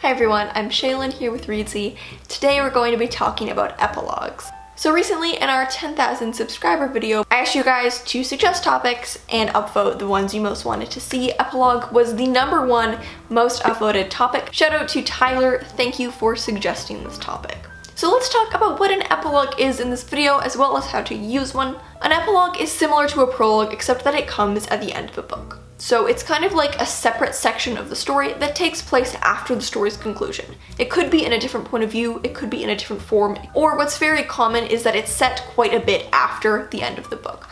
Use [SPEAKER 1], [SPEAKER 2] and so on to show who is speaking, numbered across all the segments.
[SPEAKER 1] Hi everyone, I'm Shaylin here with Reedsy. Today we're going to be talking about epilogues. So recently in our 10,000 subscriber video, I asked you guys to suggest topics and upvote the ones you most wanted to see. Epilogue was the #1 most upvoted topic. Shout out to Tyler, thank you for suggesting this topic. So let's talk about what an epilogue is in this video, as well as how to use one. An epilogue is similar to a prologue, except that it comes at the end of a book. So it's kind of like a separate section of the story that takes place after the story's conclusion. It could be in a different point of view, it could be in a different form, or what's very common is that it's set quite a bit after the end of the book.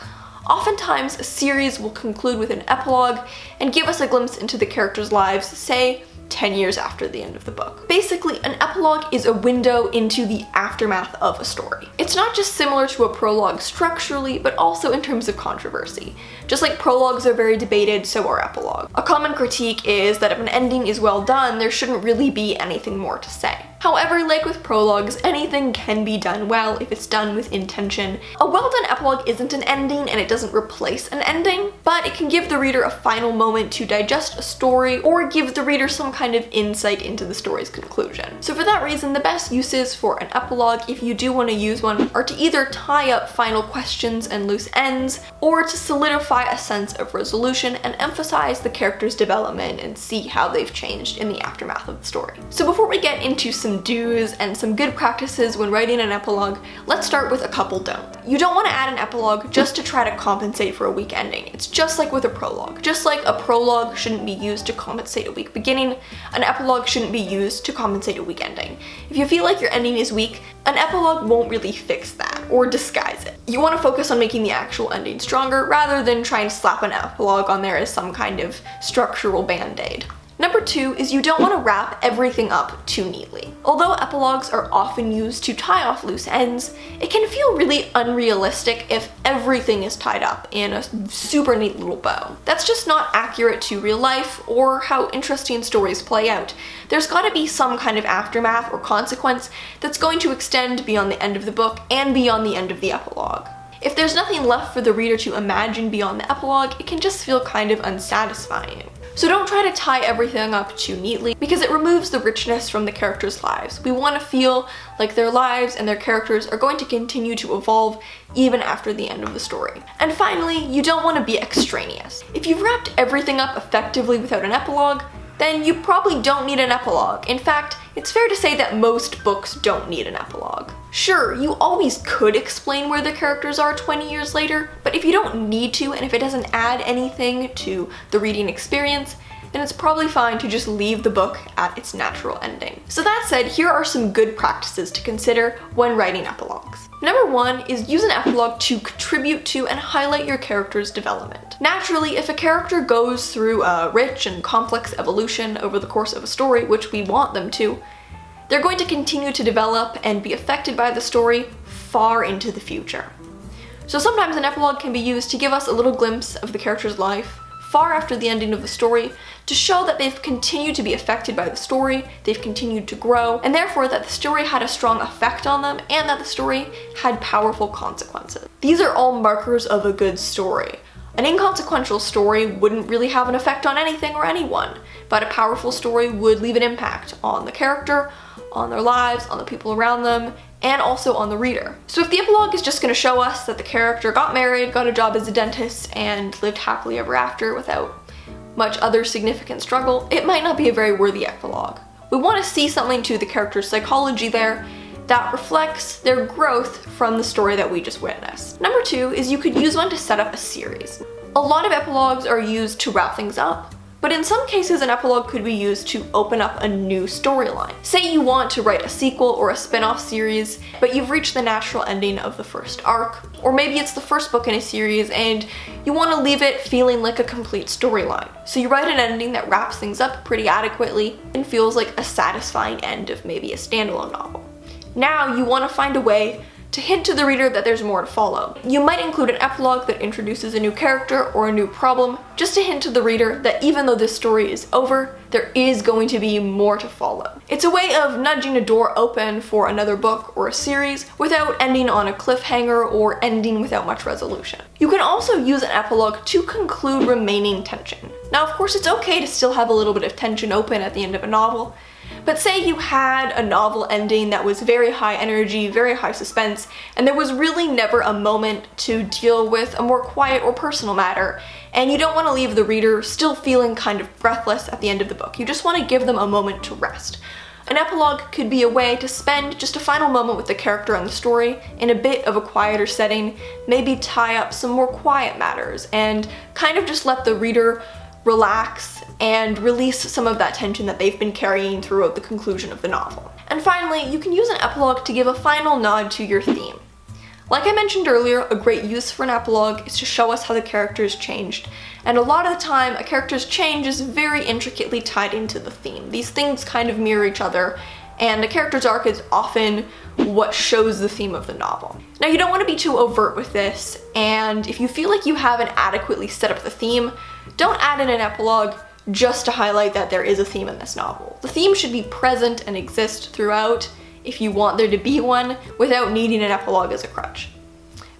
[SPEAKER 1] Oftentimes, a series will conclude with an epilogue and give us a glimpse into the characters' lives, say, 10 years after the end of the book. Basically, an epilogue is a window into the aftermath of a story. It's not just similar to a prologue structurally, but also in terms of controversy. Just like prologues are very debated, so are epilogues. A common critique is that if an ending is well done, there shouldn't really be anything more to say. However, like with prologues, anything can be done well if it's done with intention. A well-done epilogue isn't an ending and it doesn't replace an ending, but it can give the reader a final moment to digest a story or give the reader some kind of insight into the story's conclusion. So for that reason, the best uses for an epilogue, if you do want to use one, are to either tie up final questions and loose ends, or to solidify a sense of resolution and emphasize the character's development and see how they've changed in the aftermath of the story. So before we get into some do's and some good practices when writing an epilogue, let's start with a couple don'ts. You don't want to add an epilogue just to try to compensate for a weak ending. It's just like with a prologue. Just like a prologue shouldn't be used to compensate a weak beginning, an epilogue shouldn't be used to compensate a weak ending. If you feel like your ending is weak, an epilogue won't really fix that or disguise it. You want to focus on making the actual ending stronger rather than trying to slap an epilogue on there as some kind of structural band-aid. #2 is you don't want to wrap everything up too neatly. Although epilogues are often used to tie off loose ends, it can feel really unrealistic if everything is tied up in a super neat little bow. That's just not accurate to real life or how interesting stories play out. There's gotta be some kind of aftermath or consequence that's going to extend beyond the end of the book and beyond the end of the epilogue. If there's nothing left for the reader to imagine beyond the epilogue, it can just feel kind of unsatisfying. So don't try to tie everything up too neatly, because it removes the richness from the characters' lives. We want to feel like their lives and their characters are going to continue to evolve even after the end of the story. And finally, you don't want to be extraneous. If you've wrapped everything up effectively without an epilogue, then you probably don't need an epilogue. In fact, it's fair to say that most books don't need an epilogue. Sure, you always could explain where the characters are 20 years later, but if you don't need to and if it doesn't add anything to the reading experience, then it's probably fine to just leave the book at its natural ending. So that said, here are some good practices to consider when writing epilogues. #1 is use an epilogue to contribute to and highlight your character's development. Naturally, if a character goes through a rich and complex evolution over the course of a story, which we want them to, they're going to continue to develop and be affected by the story far into the future. So sometimes an epilogue can be used to give us a little glimpse of the character's life far after the ending of the story, to show that they've continued to be affected by the story, they've continued to grow, and therefore that the story had a strong effect on them and that the story had powerful consequences. These are all markers of a good story. An inconsequential story wouldn't really have an effect on anything or anyone, but a powerful story would leave an impact on the character, on their lives, on the people around them, and also on the reader. So if the epilogue is just going to show us that the character got married, got a job as a dentist, and lived happily ever after without much other significant struggle, it might not be a very worthy epilogue. We want to see something to the character's psychology there that reflects their growth from the story that we just witnessed. #2 is you could use one to set up a series. A lot of epilogues are used to wrap things up, but in some cases an epilogue could be used to open up a new storyline. Say you want to write a sequel or a spin-off series, but you've reached the natural ending of the first arc, or maybe it's the first book in a series and you want to leave it feeling like a complete storyline. So you write an ending that wraps things up pretty adequately and feels like a satisfying end of maybe a standalone novel. Now you want to find a way to hint to the reader that there's more to follow. You might include an epilogue that introduces a new character or a new problem, just to hint to the reader that even though this story is over, there is going to be more to follow. It's a way of nudging a door open for another book or a series without ending on a cliffhanger or ending without much resolution. You can also use an epilogue to conclude remaining tension. Now, of course, it's okay to still have a little bit of tension open at the end of a novel, But say you had a novel ending that was very high energy, very high suspense, and there was really never a moment to deal with a more quiet or personal matter, and you don't want to leave the reader still feeling kind of breathless at the end of the book. You just want to give them a moment to rest. An epilogue could be a way to spend just a final moment with the character and the story in a bit of a quieter setting, maybe tie up some more quiet matters, and kind of just let the reader relax and release some of that tension that they've been carrying throughout the conclusion of the novel. And finally, you can use an epilogue to give a final nod to your theme. Like I mentioned earlier, a great use for an epilogue is to show us how the characters changed. And a lot of the time, a character's change is very intricately tied into the theme. These things kind of mirror each other, and a character's arc is often what shows the theme of the novel. Now, you don't want to be too overt with this, and if you feel like you haven't adequately set up the theme, don't add in an epilogue just to highlight that there is a theme in this novel. The theme should be present and exist throughout if you want there to be one, without needing an epilogue as a crutch.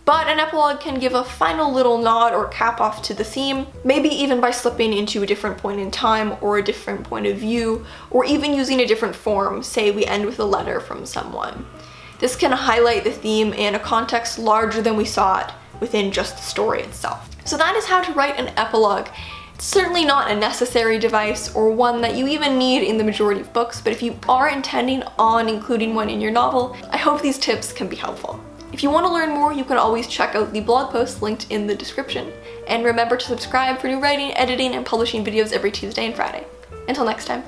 [SPEAKER 1] But an epilogue can give a final little nod or cap off to the theme, maybe even by slipping into a different point in time or a different point of view, or even using a different form. Say we end with a letter from someone. This can highlight the theme in a context larger than we saw it within just the story itself. So that is how to write an epilogue. It's certainly not a necessary device or one that you even need in the majority of books, but if you are intending on including one in your novel, I hope these tips can be helpful. If you want to learn more, you can always check out the blog post linked in the description. And remember to subscribe for new writing, editing, and publishing videos every Tuesday and Friday. Until next time.